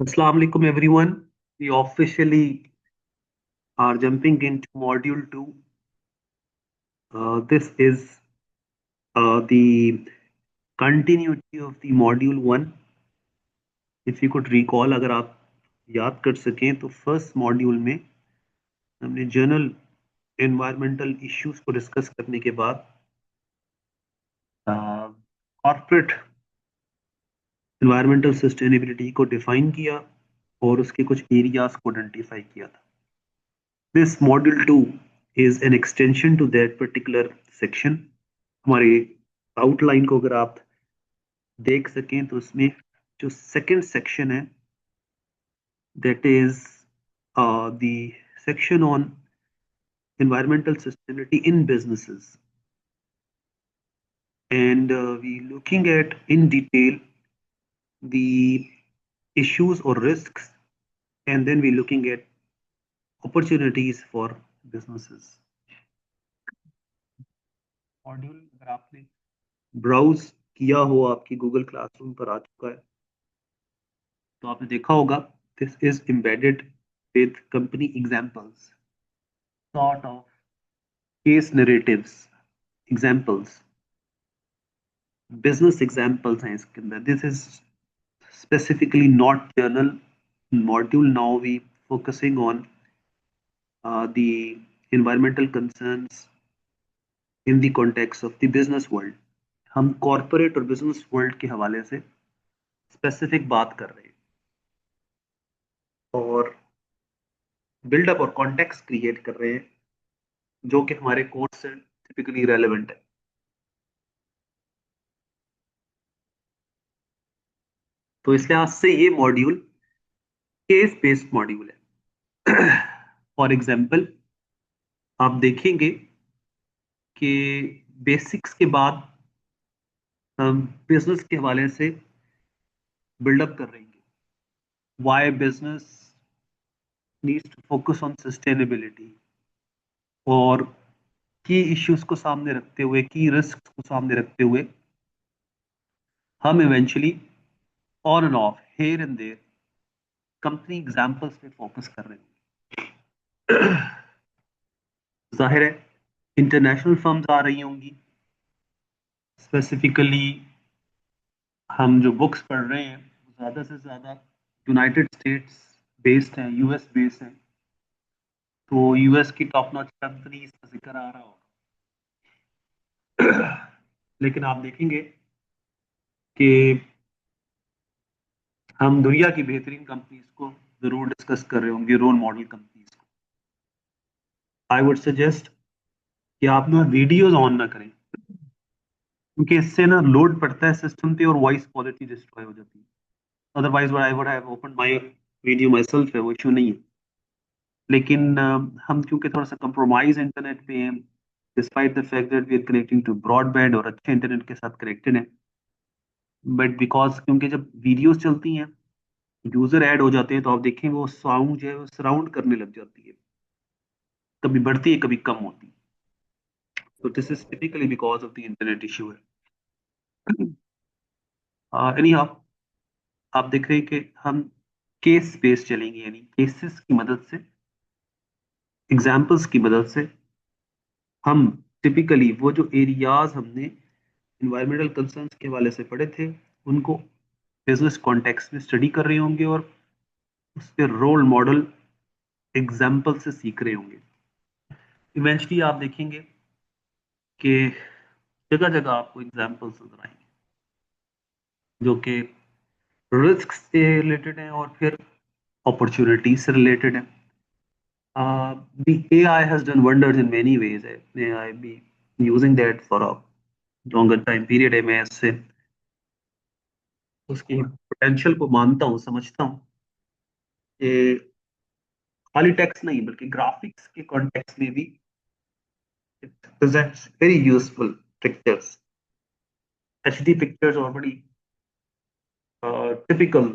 Assalamu alaikum everyone. We officially are jumping into module 2. This is the continuity of the module 1. If you could recall, अगर आप याद कर सकें तो first module में हमने जनरल एनवायरमेंटल इश्यूज को डिस्कस करने के बाद कॉर्पोरेट एनवायरमेंटल सस्टेनेबिलिटी को डिफाइन किया और उसके कुछ एरियाज को आइडेंटिफाई किया था. This module 2 is an extension to that particular section. हमारे आउटलाइन को अगर आप देख सकें तो उसमें जो सेकंड सेक्शन है that is the section on environmental sustainability in businesses, and we looking at in detail the issues or risks, and then we looking at opportunities for businesses. Module अगर आपने ब्राउज किया हो आपकी Google classroom पर आ चुका है तो आपने देखा होगा this is embedded with company examples, sort of case narratives, examples, business examples हैं इसके अंदर. This is specifically not journal module. Now we focusing on the environmental concerns in the context of the business world. हम corporate और business world के हवाले से specific बात कर रहे हैं और बिल्डअप और कॉन्टेक्स्ट क्रिएट कर रहे हैं जो कि हमारे कोर्स से टिपिकली रेलेवेंट है. तो इस लिहाज से ये मॉड्यूल केस बेस्ड मॉड्यूल है. फॉर एग्जाम्पल आप देखेंगे कि बेसिक्स के बाद हम बिजनेस के हवाले से बिल्डअप कर रहेंगे. Why business needs to focus on sustainability और की इश्यूज को सामने रखते हुए, की रिस्क को सामने रखते हुए हम eventually on and off here and there company examples पे फोकस कर रहे हैं. जाहिर है इंटरनेशनल फर्म्स आ रही होंगी. स्पेसिफिकली हम जो बुक्स पढ़ रहे हैं ज्यादा से ज्यादा यूनाइटेड स्टेट्स बेस्ड हैं, यूएस बेस्ड हैं. तो यूएस की टॉप नॉच कंपनीज का जिक्र आ रहा होगा. लेकिन आप देखेंगे कि हम दुनिया की बेहतरीन कंपनीज को जरूर डिस्कस कर रहे होंगे, रोल मॉडल कंपनीज को. आई वुड सजेस्ट कि आप ना वीडियोस ऑन ना करें क्योंकि इससे ना लोड पड़ता है सिस्टम पे और वॉइस क्वालिटी डिस्ट्रॉय हो जाती है. Otherwise I would have open my video my self है, वो इशू नहीं है. लेकिन हम क्योंकि थोड़ा सा कंप्रोमाइज इंटरनेट पे हैं, despite the fact that we are connecting to broadband और अच्छे इंटरनेट के साथ कनेक्टेड है, बट बिकॉज क्योंकि जब वीडियोस चलती हैं यूजर ऐड हो जाते हैं तो आप देखें वो साउंड जो है वो सराउंड करने लग जाती है, कभी बढ़ती है कभी कम होती है. तो this is typically because of the internet issue है. एनी आप देख रहे हैं कि हम केस बेस चलेंगे, यानी केसेस की मदद से, एग्जाम्पल्स की मदद से हम टिपिकली वो जो एरियाज हमने इन्वायरमेंटल कंसर्न्स के हवाले से पढ़े थे उनको बिजनेस कॉन्टेक्स्ट में स्टडी कर रहे होंगे और उसके रोल मॉडल एग्जाम्पल से सीख रहे होंगे. इवेंचुअली आप देखेंगे कि जगह जगह आपको एग्जाम्पल्स नजर आएंगे जो कि रिस्क से रिलेटेड है और फिर अपॉर्चुनिटी से रिलेटेड है. The AI has done wonders in many ways. May I be using that for a longer time period है. मैं इससे उसकी पोटेंशियल को मानता हूँ, समझता हूँ कि खाली टेक्स्ट नहीं बल्कि ग्राफिक्स के कॉन्टेक्स्ट में भी it presents very useful pictures. HD pictures और बड़ी टिपिकल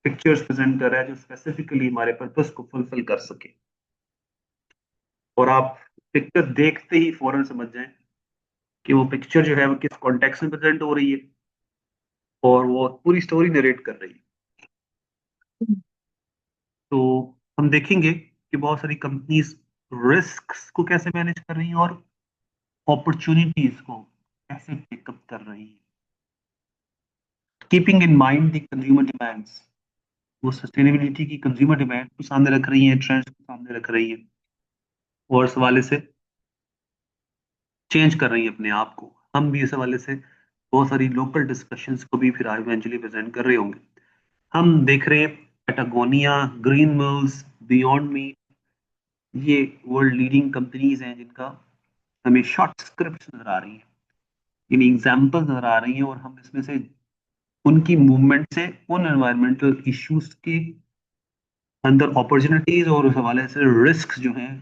पिक्चर्स प्रेजेंट कर रहा है जो स्पेसिफिकली हमारे पर्पस को फुलफिल कर सके और आप पिक्चर देखते ही फौरन समझ जाएं कि वो पिक्चर जो है वो किस कॉन्टेक्स्ट में प्रेजेंट हो रही है और वो पूरी स्टोरी नरेट कर रही है. तो हम देखेंगे कि बहुत सारी कंपनीज रिस्क्स को कैसे मैनेज कर रही हैं और अपॉर्चुनिटीज को कैसे पिकअप कर रही हैं, keeping in mind the consumer demands. वो सस्टेनेबिलिटी की कंज्यूमर डिमांड को सामने रख रही हैं, ट्रेंड्स को सामने रख रही हैं, और इस हवाले से चेंज कर रही हैं अपने आप को। हम भी इस हवाले से बहुत सारी लोकल डिस्कशंस को भी फिर इवेंचुअली प्रेजेंट कर रहे होंगे। हम देख रहे हैं Patagonia, green mills, beyond me, ये वर्ल्ड लीडिंग कंपनीज हैं जिनका हमें शॉर्ट स्क्रिप्ट नजर आ रही है, इन एग्जाम्पल नजर आ रही हैं, और हम इसमें से उनकी मूवमेंट से उन एनवायरमेंटल इश्यूज के अंदर अपॉर्चुनिटीज और उस हवाले से रिस्क जो हैं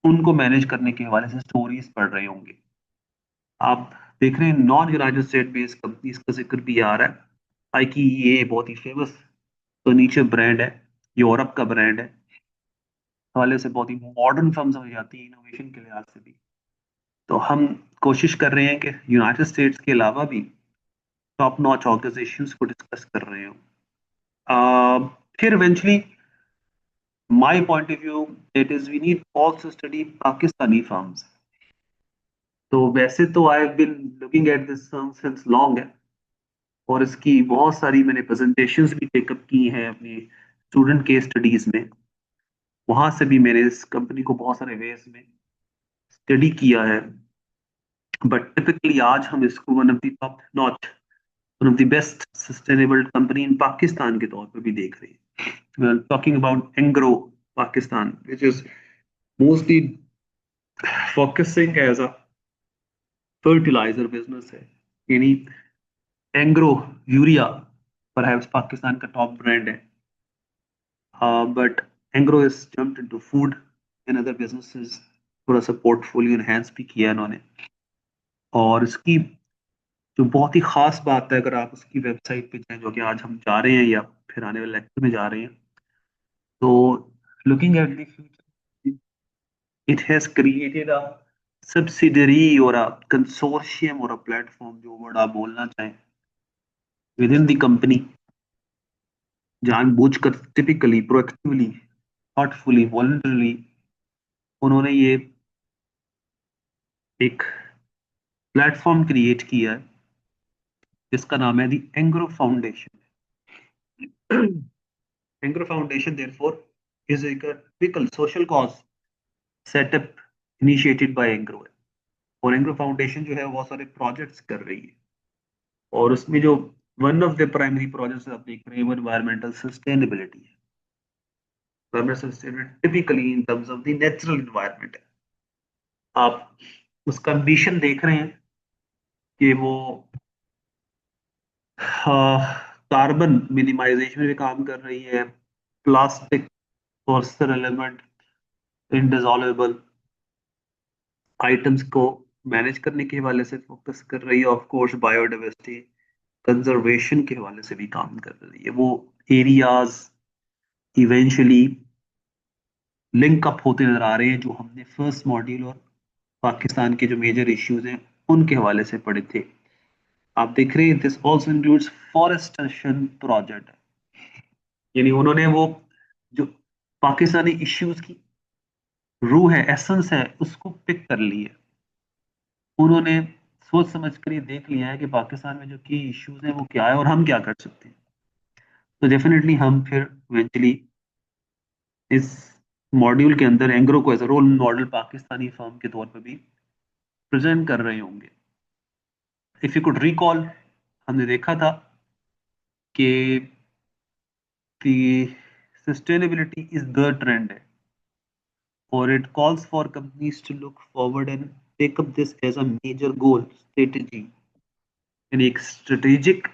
उनको मैनेज करने के हवाले से स्टोरीज पढ़ रहे होंगे। आप देख रहे हैं non United state based companies का जिक्र भी आ रहा है। हालांकि ये बहुत ही फेमस फर्नीचर ब्रांड है, यूरोप का ब्रांड है, हवाले से बहुत ही मॉडर्न फर्म समझ जाती है इनोवेशन के लिहाज से भी। तो हम कोशिश कर रहे हैं कि यूनाइटेड स्टेट्स के अलावा भी टॉप नॉच ऑर्गेनाइजेशंस को डिस्कस कर रहे हो। फिर eventually my point of view it is we need also study Pakistani firms. तो वैसे तो I have been looking at this firm since long है, और इसकी बहुत सारी मैंने प्रेजेंटेशंस भी टेकअप की हैं अपनी स्टूडेंट केस स्टडीज में। वहां से भी मैंने इस कंपनी को बहुत सारे वेज में स्टडी किया है, बट टिपिकली आज हम इसको one of the top notch, one of the best sustainable company in Pakistan के तौर पर भी देख रहे हैं। We are talking about Engro Pakistan, which is mostly focusing as a fertilizer business है, यानी एंग्रो यूरिया परहैप्स पाकिस्तान का टॉप ब्रांड है, but Engro is jumped into food and other businesses. थोड़ा सा पोर्टफोलियो एनहेंस भी किया इन्होंने, और इसकी जो बहुत ही खास बात है, अगर आप उसकी वेबसाइट पे जाएं, जो कि आज हम जा रहे हैं या फिर आने वाले लेक्चर में जा रहे हैं, तो looking at the future it has created a subsidiary और अ कंसोर्शियम और अ प्लेटफॉर्म, जो वर्ड आप बोलना चाहें, विद इन द कंपनी, जानबूझकर, टिपिकली, प्रोएक्टिवली, थॉटफुली, वॉलंटरली उन्होंने ये एक प्लेटफॉर्म क्रिएट किया है जिसका नाम है the Engro foundation. Engro foundation therefore is a typical social cause setup initiated by Engro है, और एंग्रो फाउंडेशन जो है वो बहुत सारे प्रोजेक्ट्स कर रही है, और उसमें जो one of the primary projects आप देख रहे हैं वो एनवायरमेंटल सस्टेनेबिलिटी है। Environmental sustainability typically in terms of the natural environment है। आप उसका विजन देख रहे हैं कि वो कार्बन मिनिमाइजेशन में काम कर रही है, प्लास्टिक और एलिमेंट इनडिसॉल्वेबल आइटम्स को मैनेज करने के हवाले से फोकस कर रही है, ऑफ कोर्स बायोडाइवर्सिटी कंजर्वेशन के हवाले से भी काम कर रही है। वो एरियाज इवेंचुअली लिंक अप होते नजर आ रहे हैं जो हमने फर्स्ट मॉड्यूल और पाकिस्तान के जो मेजर इश्यूज हैं उनके हवाले से पढ़े थे। आप देख रहे हैं this also includes forestation project, यानी उन्होंने वो जो पाकिस्तानी इश्यूज की रूह है, एसेंस है, उसको पिक कर ली है। उन्होंने सोच समझ कर ये देख लिया है कि पाकिस्तान में जो की इश्यूज हैं वो क्या है और हम क्या कर सकते हैं। तो डेफिनेटली हम फिर इवेंचुअली इस मॉड्यूल के अंदर एंग्रो को as a role model Pakistani firm के तौर पर भी प्रेजेंट कर रहे होंगे। इफ यू कुड रिकॉल, हमने देखा था कि सस्टेनेबिलिटी इज द ट्रेंड है, और it calls for companies to look forward and take up this as a major goal strategy, यानी एक स्ट्रेटेजिक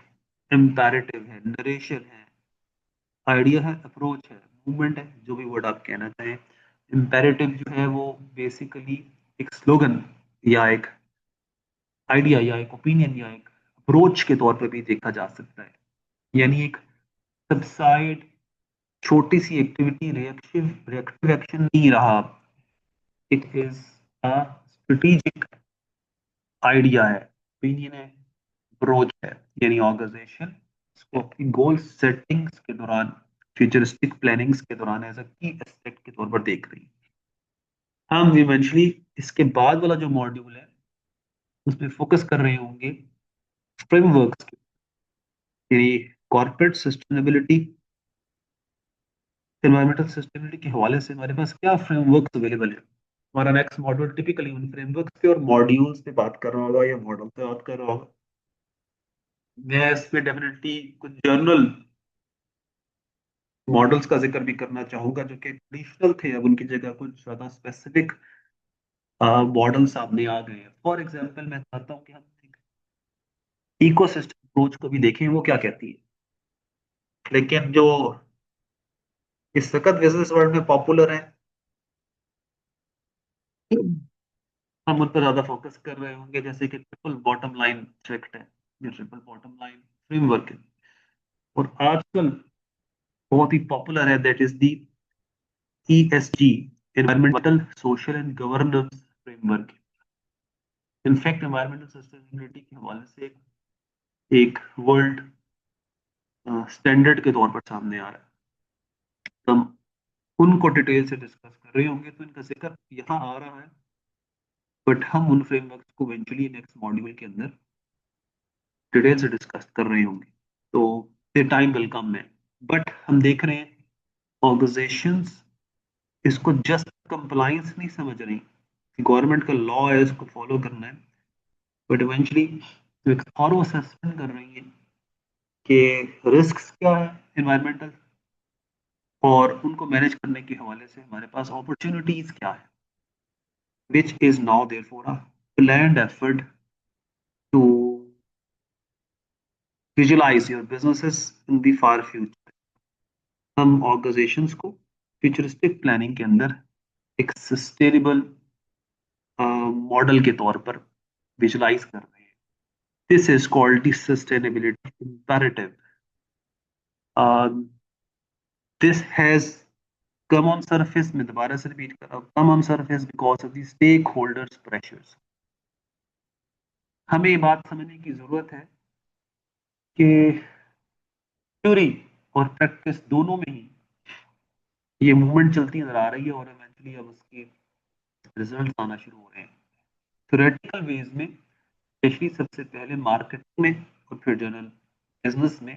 इम्पेरेटिव है, नरेशन है, आइडिया है, अप्रोच है, मूवमेंट है, जो भी वर्ड आप कहना चाहें। इम्पेरेटिव जो है वो बेसिकली एक स्लोगन या एक आइडिया या एक ओपिनियन या एक अप्रोच के तौर पर भी देखा जा सकता है, यानी एक सबसाइड छोटी सी एक्टिविटी रिएक्टिव एक्शन नहीं रहा, it is a strategic idea है, ओपिनियन है, अप्रोच है, यानी ऑर्गेनाइजेशन इसको अपनी गोल सेटिंग्स के दौरान फ्यूचरिस्टिक प्लानिंग्स के दौरान एज अ की एस्पेक्ट के तौर पर देख रही है। हम इवेंचुअली इसके बाद वाला जो मॉड्यूल है उसमें फोकस कर रहे होंगे फ्रेमवर्क्स के, यानी कॉर्पोरेट सस्टेनेबिलिटी, एनवायरमेंटल सस्टेनेबिलिटी के हवाले से हमारे पास क्या फ्रेमवर्क्स अवेलेबल है। हमारा नेक्स्ट मॉड्यूल टिपिकली उन फ्रेमवर्क्स पे और मॉड्यूल्स पे बात कर रहा होगा या मॉडल पे बात कर रहा होगा। मैं इसमें डेफिनेटली कुछ जर्नल मॉडल्स का जिक्र भी करना चाहूंगा जो कि ट्रेडिशनल थे, अब उनकी जगह कुछ ज्यादा स्पेसिफिक मॉडल सामने आ गए हैं। फॉर एग्जाम्पल मैं चाहता हूँ कि हम इकोसिस्टम अप्रोच को भी देखें वो क्या कहती है, लेकिन जो इस वक्त बिजनेस वर्ल्ड में पॉपुलर है हम उन पर ज्यादा फोकस कर रहे होंगे, जैसे कि ट्रिपल बॉटम लाइन इफेक्ट है, ये ट्रिपल बॉटम लाइन फ्रेमवर्क है और आजकल बहुत ही पॉपुलर है, that is the ESG, environmental social and governance framework. In fact environmental sustainability के हवाले से एक वर्ल्ड स्टैंडर्ड के तौर पर सामने आ रहा है। तो हम उनको डिटेल से डिस्कस कर रहे होंगे, तो इनका जिक्र यहाँ आ रहा है, बट हम उन फ्रेमवर्क्स को इवेंचुअली नेक्स्ट मॉड्यूल के अंदर डिटेल से डिस्कस कर रहे होंगे। तो ये टाइम विल कम है, बट हम देख रहे हैं ऑर्गेनाइजेशंस इसको जस्ट कंप्लाइंस नहीं समझ रही, गवर्नमेंट का लॉ है इसको फॉलो करना है, बट इवेंचुअली एक थॉरो असेसमेंट कर रही है कि रिस्क्स क्या है एनवायरमेंटल और उनको मैनेज करने के हवाले से हमारे पास अपॉर्चुनिटीज क्या है, which is now therefore a planned effort to visualize your businesses in the far future। हम ऑर्गेनाइजेशंस को फ्यूचरिस्टिक प्लानिंग के अंदर एक सस्टेनेबल मॉडल के तौर पर विजुलाइज कर रहे हैं। This is called the sustainability imperative. This has come on surface, में दोबारा से रिपीट कर रहा हूं, come on surface because of the stakeholders pressures. हमें ये बात समझने की जरूरत है कि थ्योरी और प्रैक्टिस दोनों में ही ये मूवमेंट चलती नजर आ रही है और इवेंचुअली अब उसके रिजल्ट आना शुरू हो रहे हैं। थ्योरेटिकल वेज में स्पेशली सबसे पहले मार्केट में और फिर जनरल बिजनेस में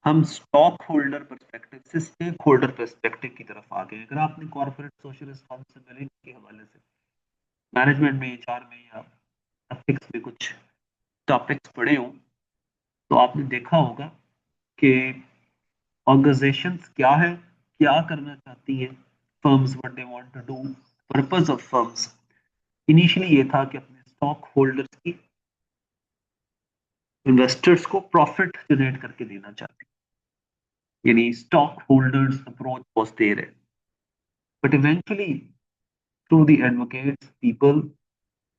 हम स्टॉक होल्डर पर्सपेक्टिव से स्टेक होल्डर पर्सपेक्टिव की तरफ आ गए। अगर आपने कॉर्पोरेट सोशल रिस्पॉन्सिबिलिटी के हवाले से मैनेजमेंट में, एचआर में या एथिक्स में कुछ टॉपिक्स पढ़े हों तो आपने देखा होगा कि ऑर्गेनाइजेशंस क्या है, क्या करना चाहती है, firms what they want to do, purpose of firms initially ये था कि अपने स्टॉक होल्डर्स की, इन्वेस्टर्स को प्रॉफिट जनरेट करके देना चाहती है, यानी stockholders approach was there. But eventually through the advocates, people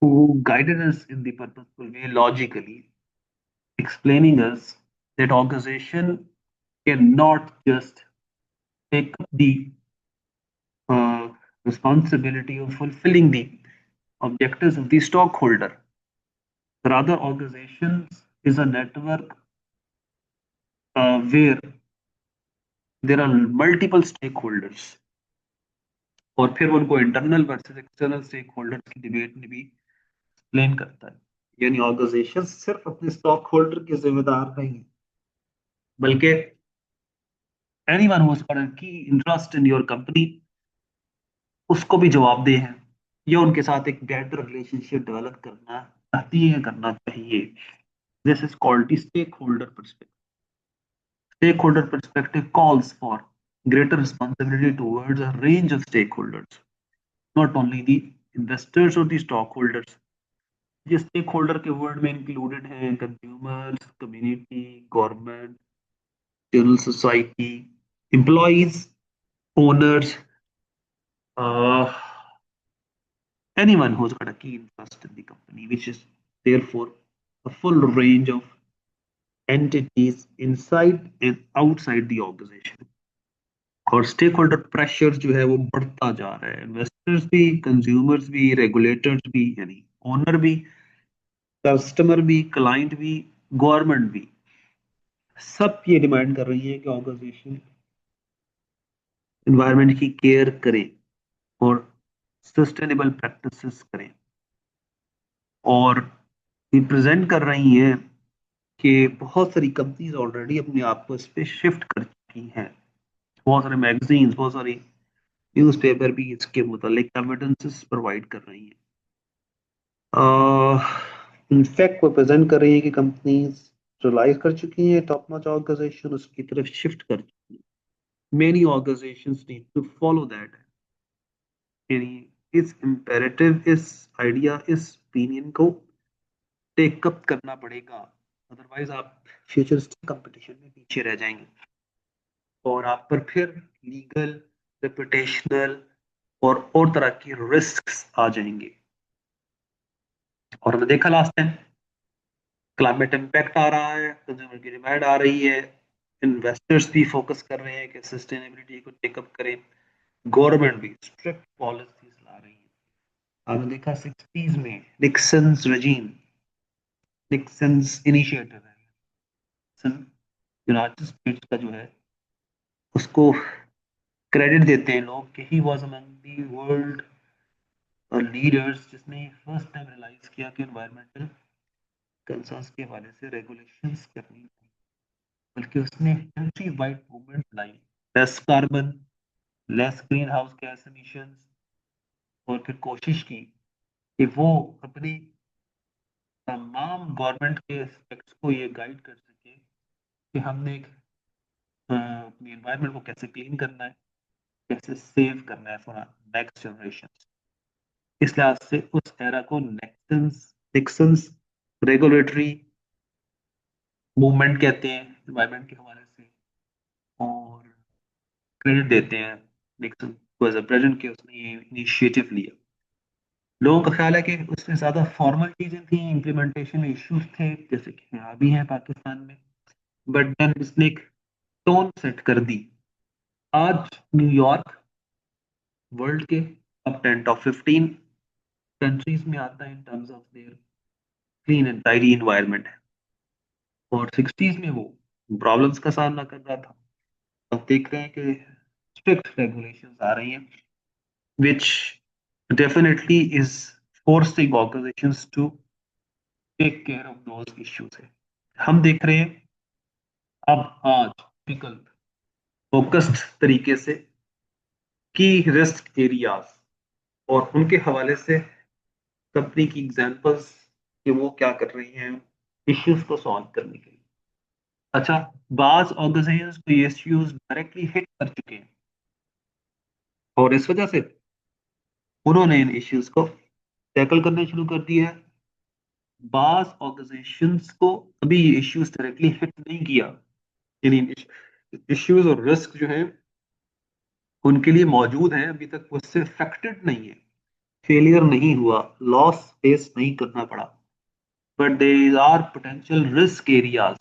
who guided us in the purposeful way, logically explaining us that organization cannot just take up the responsibility of fulfilling the objectives of the stockholder. Rather, organizations is a network where there are multiple stakeholders और फिर उनको internal versus external stakeholders की debate में भी explain करता है। यानी organisation सिर्फ अपने स्टॉक होल्डर के जिम्मेदार नहीं है, बल्कि anyone who has got a की इंटरेस्ट इन योर कंपनी उसको भी जवाबदेह है, या उनके साथ एक बेटर रिलेशनशिप डेवलप करना चाहती है, करना चाहिए। This is called stakeholder perspective. Stakeholder perspective calls for greater responsibility towards a range of stakeholders, not only the investors or the stockholders। ये स्टेक होल्डर के वर्ड में इंक्लूडेड हैं consumers, community, government, civil society, employees, owners, anyone who's got a key interest in the company, which is therefore a full range of entities inside and outside the organization। और stake holder pressure जो है वो बढ़ता जा रहा है, investors भी, consumers भी, रेगुलेटर्स भी, यानी ओनर भी, कस्टमर भी, क्लाइंट भी, गवर्नमेंट भी, सब ये डिमांड कर रही है कि ऑर्गेनाइजेशन एनवायरनमेंट की केयर करें और सस्टेनेबल प्रैक्टिसेस करें, और रिप्रेजेंट कर रही हैं कि बहुत सारी कंपनीज ऑलरेडी अपने आप को इस पे शिफ्ट कर चुकी हैं। बहुत सारे मैगजीन्स, बहुत सारी न्यूज़पेपर भी इसके मुतालिक एविडेंसेस प्रोवाइड कर रही हैं। इनफैक्ट वो प्रेजेंट कर रही है कि कंपनीज रियलाइज कर चुकी हैं, टॉप नॉच ऑर्गेनाइजेशन उसकी तरफ शिफ्ट कर चुकी है। Many organizations need to follow that. यानी इस इम्पेरेटिव, इस आइडिया, इस ओपिनियन को टेकअप करना पड़ेगा, अदरवाइज आप फ्यूचरिस्टिक कंपटीशन में पीछे रह जाएंगे और आप पर फिर लीगल, रेपुटेशनल और तरह की रिस्क्स आ जाएंगे। और हमने देखा लास्ट टाइम क्लाइमेट इम्पैक्ट आ रहा है, कंज्यूमर की डिमांड आ रही है, इन्वेस्टर्स भी फोकस कर रहे हैं कि सस्टेनेबिलिटी को टेकअप करें, गवर्नमेंट भी स्ट्रिक्ट पॉलिसीज ला रही है। आपने देखा 60s में निक्सन्स रेजीम, निक्सन्स इनिशिएटिव है, यूनाइटेड स्टेट्स का जो है, उसको क्रेडिट देते हैं लोग कि he was among the world leaders जिसने फर्स्ट टाइम रियलाइज किया कि एनवायरमेंटल कंसर्न्स के हवाले से रेगुलेशंस करनी, बल्कि उसने कंट्री वाइड मूवमेंट लाई, less carbon, less greenhouse gas emissions, और फिर कोशिश की कि वो अपनी तमाम गवर्नमेंट के एस्पेक्ट्स को ये गाइड कर सके कि हमने अपनी एनवायरनमेंट को कैसे क्लीन करना है, कैसे सेव करना है फॉर नेक्स्ट जनरेशन। इस लिहाज से उस एरा को निक्सन्स रेगुलेटरी मूवमेंट कहते हैं एनवायरनमेंट के हवाले से, और क्रेडिट देते हैं निक्सन को एज अ प्रेजेंट कि उसने ये इनिशिएटिव लिया। लोगों का ख्याल है कि उसमें ज्यादा फॉर्मल चीजें थी, इम्प्लीमेंटेशन इश्यूज थे, जैसे कि यहाँ भी हैं पाकिस्तान में, बट देन उसने एक टोन सेट कर दी। आज न्यूयॉर्क वर्ल्ड के टॉप 10, टॉप 15 कंट्रीज में आता है in terms of their clean and tidy environment है, और 60s में वो प्रॉब्लम्स का सामना कर रहा था। अब देख रहे हैं कि स्ट्रिक्ट रेगुलेशंस आ रही हैं which definitely is forcing organizations to take care of those issues है। हम देख रहे हैं अब आज टिपिकल फोकस्ड तरीके से की रिस्क एरियाज और उनके हवाले से कंपनी की एग्जांपल्स कि वो क्या कर रही हैं इश्यूज को सॉल्व करने के लिए। अच्छा, बाज ऑर्गेनाइजेशंस को ये इश्यूज डायरेक्टली हिट कर चुके हैं और इस वजह से उन्होंने इन इश्यूज को टैकल करने शुरू कर दिया है। बाज ऑर्गेनाइजेशंस को अभी ये इश्यूज डायरेक्टली हिट नहीं किया, यानी इश्यूज और रिस्क जो है उनके लिए मौजूद हैं, अभी तक वो उससे अफेक्टेड नहीं है, फेलियर नहीं हुआ, लॉस फेस नहीं करना पड़ा, but there are potential risk areas,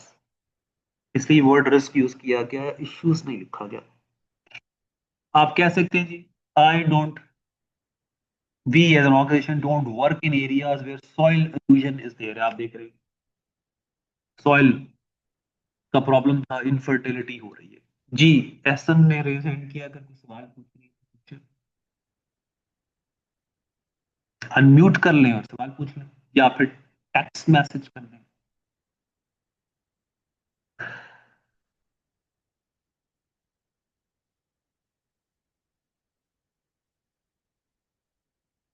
इसलिए वर्ड रिस्क यूज किया गया, इश्यूज नहीं लिखा गया। आप कह सकते हैं जी, I don't, we as an organisation don't work in areas where soil erosion is there. आप देख रहे हैं सॉइल का प्रॉब्लम था, इनफर्टिलिटी हो रही है। जी, एहसन ने रेज हैंड किया, अगर कोई सवाल पूछने, अनम्यूट कर लें और सवाल पूछ लें, या फिर टेक्स्ट मैसेज कर लें।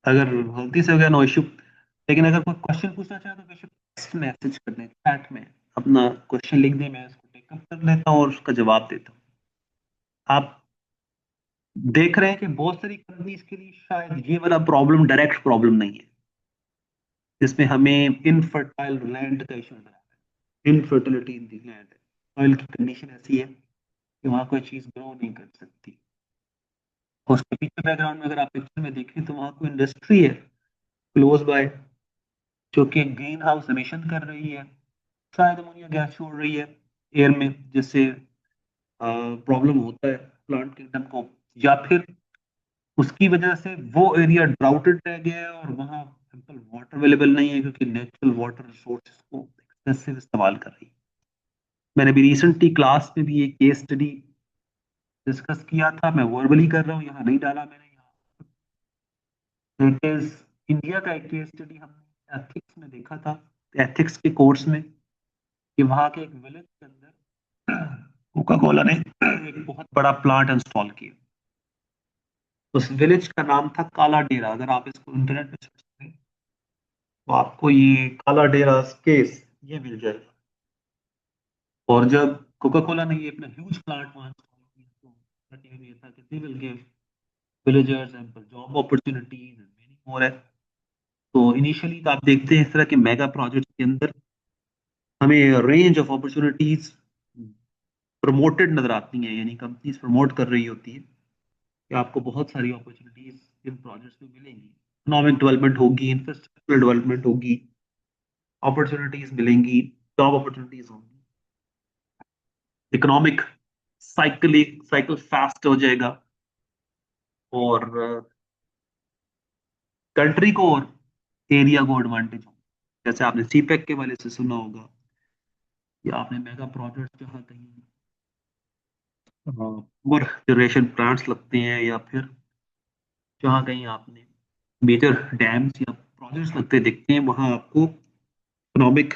अगर गलती से हो गया नो इश्यू, लेकिन अगर कोई क्वेश्चन पूछना चाहे तो बेशक टेक्स्ट मैसेज कर दें, चैट में अपना क्वेश्चन लिख दें, मैं उसको टेकअप कर लेता हूँ और उसका जवाब देता हूँ। आप देख रहे हैं कि बहुत सारी कंपनीज के लिए शायद ये वाला प्रॉब्लम डायरेक्ट प्रॉब्लम नहीं है, जिसमें हमें इनफर्टाइल लैंड का इशू नजर आता है, infertility in the land, soil की कंडीशन ऐसी है कि वहां कोई चीज ग्रो नहीं कर सकती। और उसके पीछे बैकग्राउंड में अगर आप पिक्चर में देखें तो वहां कोई इंडस्ट्री है क्लोज बाय, जो कि ग्रीन हाउस एमिशन कर रही है, शायद अमोनिया गैस छोड़ रही है एयर में, जिससे प्रॉब्लम होता है प्लांट किंगडम को, या फिर उसकी वजह से वो एरिया ड्राउटेड रह गया है और वहाँ सिंपल वाटर अवेलेबल नहीं है, क्योंकि नेचुरल वाटर रिसोर्सेज को एक्सेसिव इस्तेमाल कर रही है। मैंने भी रिसेंटली क्लास में भी एक केस स्टडी डिस्कस किया था, मैं वर्बली कर रहा हूँ, यहाँ नहीं डाला मैंने। यहाँ इट इज इंडिया का एक केस स्टडी हमने एथिक्स में देखा था, एथिक्स के कोर्स में, कि वहां के एक विलेज के अंदर कोका कोला ने एक बहुत बड़ा प्लांट इंस्टॉल किया। उस विलेज का नाम था काला डेरा। अगर आप इसको इंटरनेट पे सर्च करें तो आपको ये काला डेरा केस ये मिल जाएगा। और जब कोका कोला ने ये अपना ह्यूज प्लांट वहां इंस्टॉल किया तो that ये था कि they will give villagers ample job opportunities and many more है। तो इनिशियली तो आप देखते हैं इस तरह के मेगा प्रोजेक्ट्स के अंदर हमें रेंज ऑफ अपॉर्चुनिटीज प्रमोटेड नजर आती हैं, यानी कंपनीज प्रमोट कर रही होती है कि आपको बहुत सारी अपॉर्चुनिटीज इन प्रोजेक्ट्स में मिलेंगी, इकोनॉमिक डेवलपमेंट होगी, इंफ्रास्ट्रक्चरल डेवलपमेंट होगी, अपॉर्चुनिटीज मिलेंगी, जॉब अपॉर्चुनिटीज होंगी, इकोनॉमिक साइकिल फास्ट हो जाएगा, और कंट्री को और एरिया को एडवांटेज हो। जैसे आपने सीपेक के वाले से सुना होगा, या आपने मेगा प्रोजेक्ट जहाँ कहीं पावर जनरेशन प्लांट्स लगते हैं, या फिर जहाँ कहीं आपने मेजर डैम्स या प्रोजेक्ट्स लगते देखते हैं, वहाँ आपको इकोनॉमिक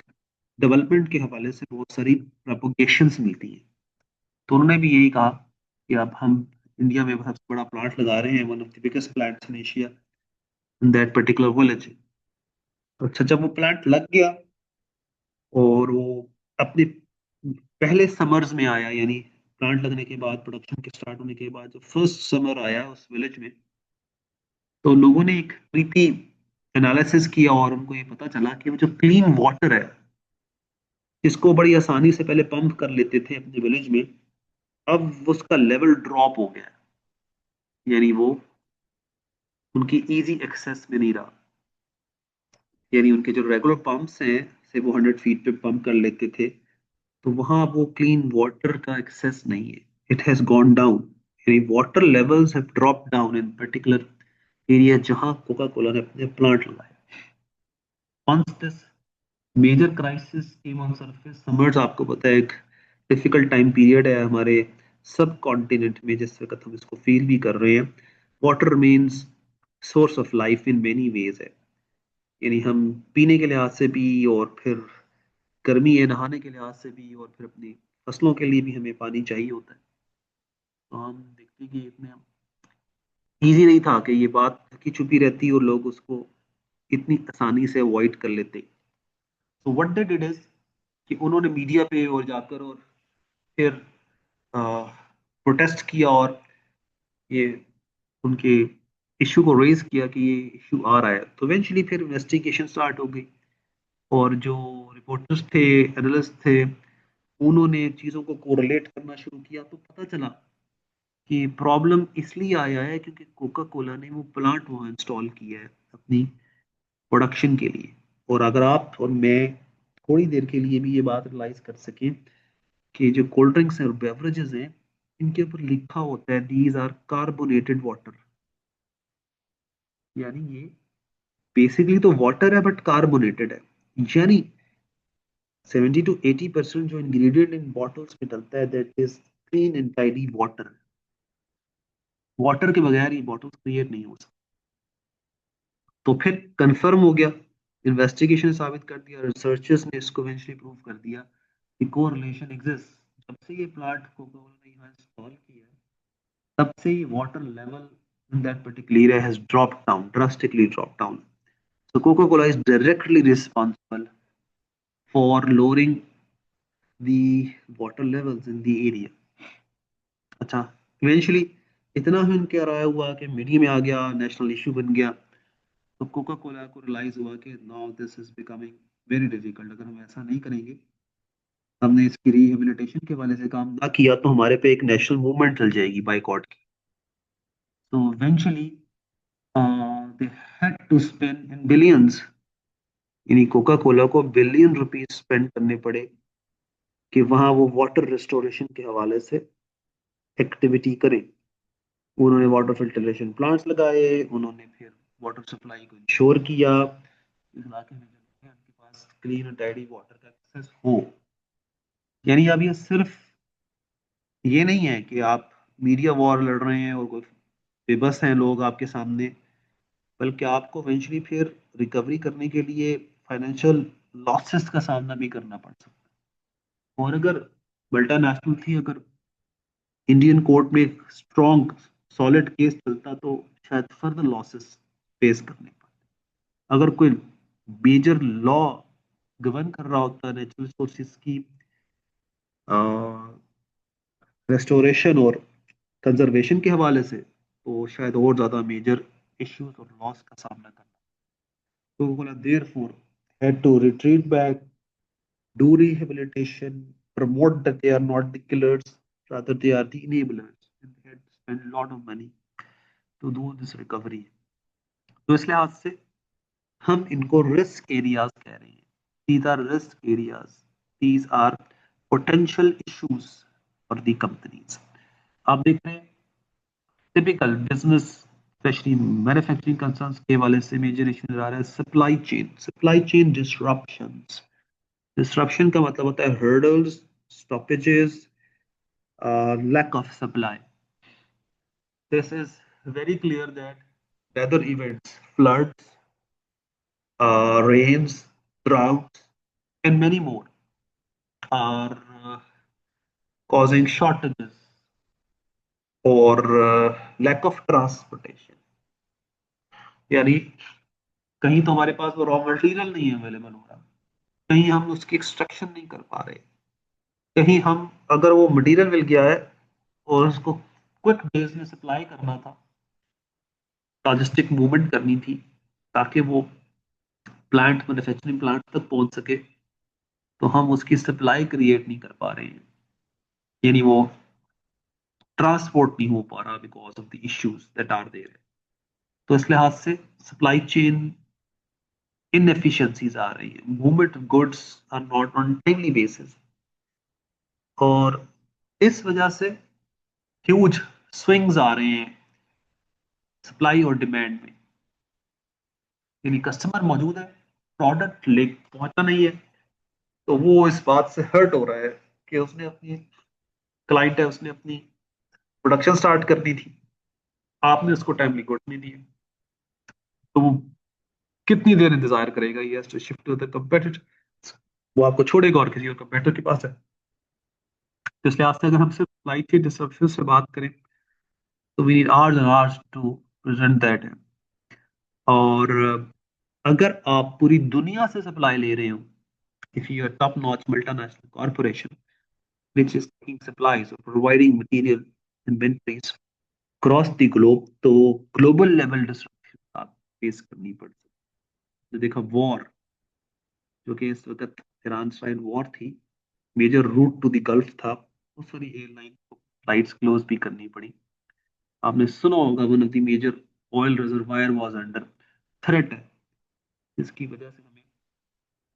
डेवलपमेंट के हवाले से बहुत सारी प्रोपोगेशंस मिलती हैं। तो उन्होंने भी यही कहा कि अब हम इंडिया में सबसे बड़ा प्लांट लगा रहे हैं, one of the biggest plants in Asia in that particular village. अच्छा, जब वो प्लांट लग गया और वो अपने पहले समर्स में आया, यानी प्लांट लगने के बाद, प्रोडक्शन के स्टार्ट होने के बाद जब फर्स्ट समर आया उस विलेज में, तो लोगों ने एक प्रीति एनालिसिस किया और उनको ये पता चला कि वो जो क्लीन वाटर है, जिसको बड़ी आसानी से पहले पंप कर लेते थे अपने विलेज में, अब उसका लेवल ड्रॉप हो गया है। यानी वो उनकी इजी एक्सेस में नहीं रहा। यानी उनके जो रेगुलर पंप्स हैं, से वो 100 फीट पे पंप कर लेते थे, तो वहां वो क्लीन वाटर का एक्सेस नहीं है। इट हैज गॉन डाउन, यानी water levels have drop down in particular area जहां कोका कोला ने अपने प्लांट लगाए। once this major crisis came on surface, summers आपको पता है एक डिफिकल्ट टाइम पीरियड है हमारे सब कॉन्टिनेंट में, जिस वक्त हम इसको फील भी कर रहे हैं। Water means source of life in many ways है, यानी हम पीने के लिहाज से भी, और फिर गर्मी है नहाने के लिहाज से भी, और फिर अपनी फसलों के लिए भी हमें पानी चाहिए होता है। तो हम देखते हैं कि इतने इजी नहीं था कि ये बात ढकी छुपी रहती और लोग उसको इतनी आसानी से अवॉइड कर लेते। तो व्हाट दे डिड इज कि उन्होंने मीडिया पे और जाकर और फिर प्रोटेस्ट किया, और ये उनके इशू को रेज किया कि ये इशू आ रहा है। तो इवेंचुअली फिर इन्वेस्टिगेशन स्टार्ट हो गई, और जो रिपोर्टर्स थे, एनालिस्ट थे, उन्होंने चीज़ों को कोरिलेट करना शुरू किया। तो पता चला कि प्रॉब्लम इसलिए आया है क्योंकि कोका कोला ने वो प्लांट वहाँ इंस्टॉल किया है अपनी प्रोडक्शन के लिए। और अगर आप और मैं थोड़ी देर के लिए भी ये बात रियलाइज कर सकें कि जो कोल्ड ड्रिंक्स हैं और बेवरेजेस हैं, इनके ऊपर लिखा होता है दीज आर कार्बोनेटेड वाटर, यानी ये बेसिकली तो वाटर है बट कार्बोनेटेड है। यानी 70 to 80% जो इंग्रेडिएंट इन बॉटल्स में डलता है, that is clean and tidy water. Water के बगैर ये बॉटल्स क्रिएट नहीं हो सकती। तो फिर कंफर्म हो गया, इन्वेस्टिगेशन साबित कर दिया, रिसर्चर्स ने इसको इवेंचुअली प्रूव कर दिया कि कोरिलेशन एग्जिस्ट। जब से ये प्लांट कोका कोला ने यहाँ इंस्टॉल किया है, तब से ही water level in that particular area has dropped down, drastically dropped down. So Coca-Cola is directly responsible for lowering the water levels in the area. अच्छा, इवेंचुअली इतना ही उनके राय हुआ कि मीडिया में आ गया, नेशनल इशू बन गया। तो कोका कोला को रियलाइज हुआ कि now this is becoming very difficult. अगर हम ऐसा नहीं करेंगे, हमने इसकी रिहेबिलिटेशन के वाले से काम ना किया, तो हमारे पे एक नेशनल मूवमेंट चल जाएगी बाइकआउट की। तो eventually they had to spend in billions, यानी कोका कोला को बिलियन रुपीस स्पेंड करने पड़े कि वहां वो वाटर रिस्टोरेशन के हवाले से एक्टिविटी करें। उन्होंने वाटर फिल्ट्रेशन प्लांट्स लगाए, उन्होंने फिर वाटर सप्लाई को इंश्योर किया इस इलाके में जो है उनके पास क्लीन और टाइडी वाटर का एक्सेस हो। यानी अब ये सिर्फ ये नहीं है कि आप मीडिया वॉर लड़ रहे हैं और कोई बेबस हैं लोग आपके सामने, बल्कि आपको इवेंचुअली फिर रिकवरी करने के लिए फाइनेंशियल लॉसेस का सामना भी करना पड़ सकता है। और अगर मल्टानेशनल थी, अगर इंडियन कोर्ट में एक स्ट्रॉन्ग सॉलिड केस चलता तो शायद फर्दर लॉसेस फेस करने पड़ते। अगर कोई मेजर लॉ गवर्न कर रहा होता नेचुरल रिसोर्सेज की रेस्टोरेशन और कंजर्वेशन के हवाले से, तो शायद और ज्यादा मेजर इश्यूज और लॉस का सामना करना। तो बोला therefore had to retreat back, do rehabilitation, promote that they are not the killers, rather they are the enablers, and they had to spend a lot of money to do this recovery. तो इस लिहाज से हम इनको risk areas कह रहे हैं। These are risk areas, these are potential issues for the companies. आप देख रहे हैं typical business specially manufacturing concerns के वाले से मेजर इशू आ रहा है सप्लाई चेन डिस्ट्रप्शंस। डिस्ट्रप्शन का मतलब होता है hurdles, stoppages, lack of supply. This is very clear that weather events, floods, rains, droughts, and many more are causing shortages or lack of transportation. यानी कहीं तो हमारे पास वो रॉ मटेरियल नहीं अवेलेबल हो रहा, कहीं हम उसकी एक्सट्रैक्शन नहीं कर पा रहे, कहीं हम अगर वो मटेरियल मिल गया है और उसको क्विक डेज में सप्लाई करना था, लॉजिस्टिक मूवमेंट करनी थी ताकि वो प्लांट मैन्युफैक्चरिंग प्लांट तक पहुंच सके, तो हम उसकी सप्लाई क्रिएट नहीं कर पा रहे हैं, यानी वो ट्रांसपोर्ट नहीं हो पा रहा because of the issues that are there. तो इस लिहाज से सप्लाई चेन इनएफिशिएंसीज आ रही है, movement of goods are not on timely basis, और इस वजह से ह्यूज स्विंग्स आ रहे हैं सप्लाई और डिमांड में। यानी कस्टमर मौजूद है, प्रोडक्ट ले पहुंचा नहीं है, तो वो इस बात से हर्ट हो रहा है कि उसने अपनी क्लाइंट है, उसने अपनी प्रोडक्शन स्टार्ट करनी थी, आपने उसको टाइमली गुड नहीं दिया, तो वो कितनी देर इंतजार करेगा, ये to shift to the competitor, वो आपको छोड़ेगा और किसी और कंपेटिटर के पास है। तो इसलिए आज से अगर हम सिर्फ सप्लाई चेन डिसरप्शन से बात करें तो we need hours and hours to present that. और अगर आप पूरी दुनिया से सप्लाई ले रहे हो, if you are top notch multinational corporation which is taking supplies or providing material inventories across the globe, तो ग्लोबल लेवल डिस्ट्रप्शन आप फेस करनी पड़ सकती है। तो देखा वॉर, जो कि इस वक्त ईरान इसराइल वॉर थी, major route to the Gulf था, बहुत सारी एयरलाइन को फ्लाइट्स क्लोज भी करनी पड़ी। आपने सुना होगा one of the major oil reservoir was under threat, जिसकी वजह से हमें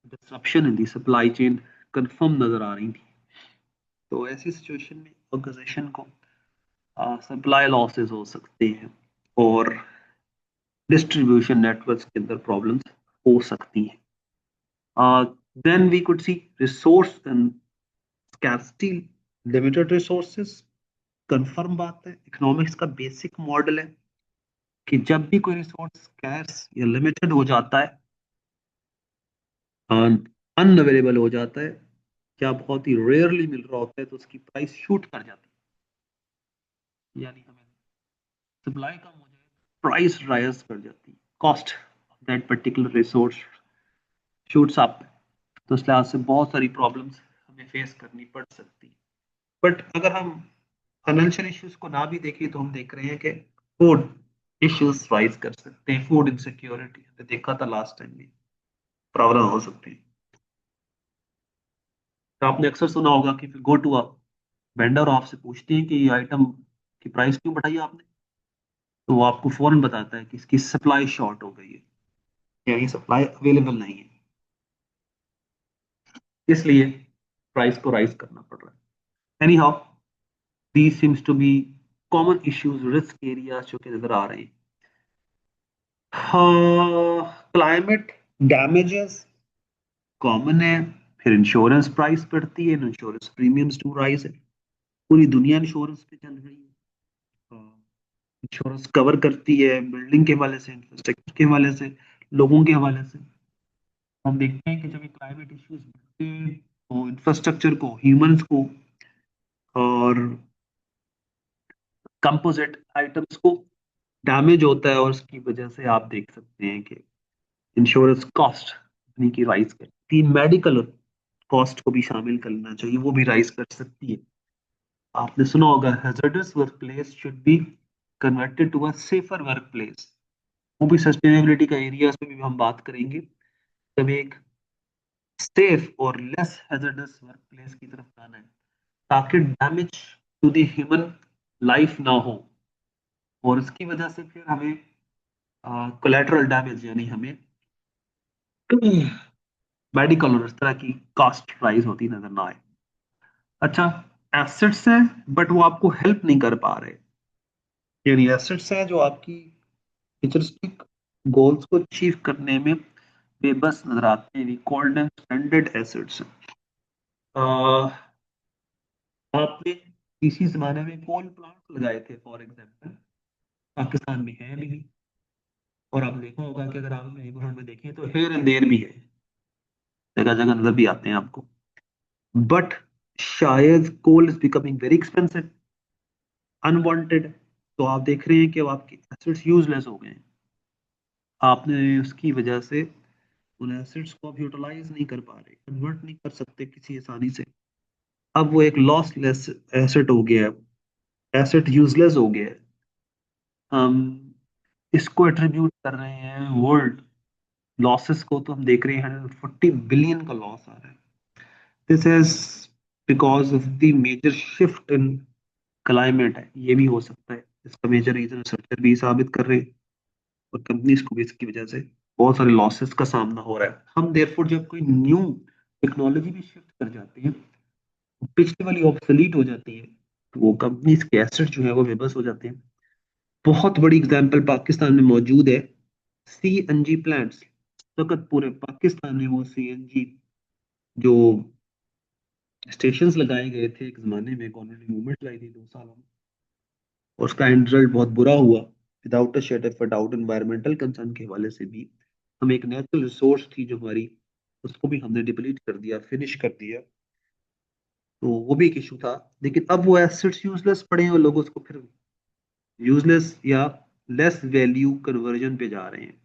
disruption in the supply chain confirm नजर आ रही थी। तो ऐसी सिचुएशन में ऑर्गेनाइजेशन को सप्लाई लॉसेस हो सकते हैं और डिस्ट्रीब्यूशन नेटवर्क्स के अंदर प्रॉब्लम्स हो सकती हैं। Then we could see resource and scarcity, limited resources. Confirm बात है, इकोनॉमिक्स का बेसिक मॉडल है कि जब भी कोई रिसोर्स स्कैर्स या लिमिटेड हो जाता है, अनअवेलेबल हो जाता है, या बहुत ही रेयरली मिल रहा होता है, तो उसकी प्राइस शूट कर जाती है, यानी हमें सप्लाई कम हो जाए, प्राइस राइज कर जाती है, cost of that particular resource shoots up. तो इस लिहाज से बहुत सारी प्रॉब्लम्स हमें फेस करनी पड़ सकती है। बट अगर हम फाइनेंशियल इश्यूज को ना भी देखें तो हम देख रहे हैं कि फूड इश्यूज राइज कर सकते हैं, फूड इनसिक्योरिटी देखा था लास्ट टाइम भी प्रॉब्लम हो सकती है। तो आपने अक्सर सुना होगा कि गो टू अ वेंडर, आपसे पूछते हैं कि ये आइटम की प्राइस क्यों बढ़ाई आपने, तो वो आपको फौरन बताता है कि इसकी सप्लाई शॉर्ट हो गई है, यानी सप्लाई अवेलेबल नहीं है, इसलिए प्राइस को राइज करना पड़ रहा है। Any how, these seems to be common issues, risk areas जो कि नजर आ रहे हैं। हाँ, क्लाइमेट डैमेजेस कॉमन है, फिर इंश्योरेंस प्राइस बढ़ती है, इंश्योरेंस प्रीमियम्स टू राइज है, पूरी दुनिया इंश्योरेंस पे चल रही है। इंश्योरेंस कवर करती है बिल्डिंग के हवाले से, इंफ्रास्ट्रक्चर के हवाले से, लोगों के हवाले से। हम देखते हैं कि जब ये क्लाइमेट इश्यूज बढ़ते हैं तो इंफ्रास्ट्रक्चर को, ह्यूमंस को और कंपोजिट आइटम्स को डैमेज होता है, और उसकी वजह से आप देख सकते हैं कि इंश्योरेंस कॉस्ट अपनी की राइज करती है। मेडिकल कॉस्ट को भी शामिल करना चाहिए, वो भी राइज कर सकती है। आपने सुना होगा hazardous workplace should be converted to a safer workplace. वो भी सस्टेनेबिलिटी का एरियाज पे भी हम बात करेंगे, जब एक सेफ और लेस हैजर्डस वर्क प्लेस की तरफ जाना है ताकि damage to the human life ना हो, और इसकी वजह से फिर हमें कोलेटरल डैमेज यानी हमें मेडिकल और इस तरह की कॉस्ट राइज होती नजर ना आए। अच्छा, एसेट्स हैं बट वो आपको हेल्प नहीं कर पा रहे, यानी एसेट्स हैं जो आपकी फ्यूचरिस्टिक गोल्स को अचीव करने में बेबस नजर आते हैं, कॉल्ड एंड स्ट्रैंडेड एसेट्स। आपने इसी जमाने में कोल प्लांट लगाए थे फॉर एग्जांपल, पाकिस्तान में है भी नहीं, और आप देखा होगा कि अगर आप नेबरहुड में देखें तो हेयर एंड देयर भी है, जगह जगह नजर भी आते हैं आपको। बट शायद coal is becoming very expensive, unwanted, तो आप देख रहे हैं कि अब आपके एसेट्स यूजलेस हो गए हैं। आपने उसकी वजह से उन एसेट्स को आप यूटिलाइज नहीं कर पा रहे, कन्वर्ट नहीं कर सकते किसी आसानी से। अब वो एक लॉसलेस एसेट हो गया है, एसेट यूजलेस हो गया है। हम इसको एट्रीब्यूट कर रहे हैं वर्ल्ड लॉसेस को, तो हम देख रहे हैं 140 बिलियन का लॉस आ रहा है। This is because of the major shift in climate है, ये भी हो सकता है इसका मेजर रीजन, रिसर्चर भी साबित कर रहे हैं, और कंपनीज को भी इसकी वजह से बहुत सारे लॉसेस का सामना हो रहा है। हम देयरफॉर जब कोई न्यू टेक्नोलॉजी भी शिफ्ट कर जाते हैं, पिछली वाली ऑब्सोलीट हो जाती है, तो वो कंपनीज के एसेट जो है वो बेबस हो जाते हैं। बहुत बड़ी एग्जांपल पाकिस्तान में मौजूद है, सीएनजी प्लांट्स। फकत पूरे पाकिस्तान में वो सीएनजी जो स्टेशंस लगाए गए थे एक जमाने में, गवर्नमेंट ने मूवमेंट लाई थी 2 सालों में, और उसका एंड रिजल्ट बहुत बुरा हुआ। Without a shade of doubt environmental concern के हवाले से भी, हम एक नेचुरल रिसोर्स थी जो हमारी, उसको भी हमने डिप्लीट कर दिया, फिनिश कर दिया, तो वो भी एक इशू था। लेकिन अब वो एसेट्स यूजलेस पड़े हैं और लोग उसको फिर यूजलेस या लेस वैल्यू कन्वर्जन पे जा रहे हैं।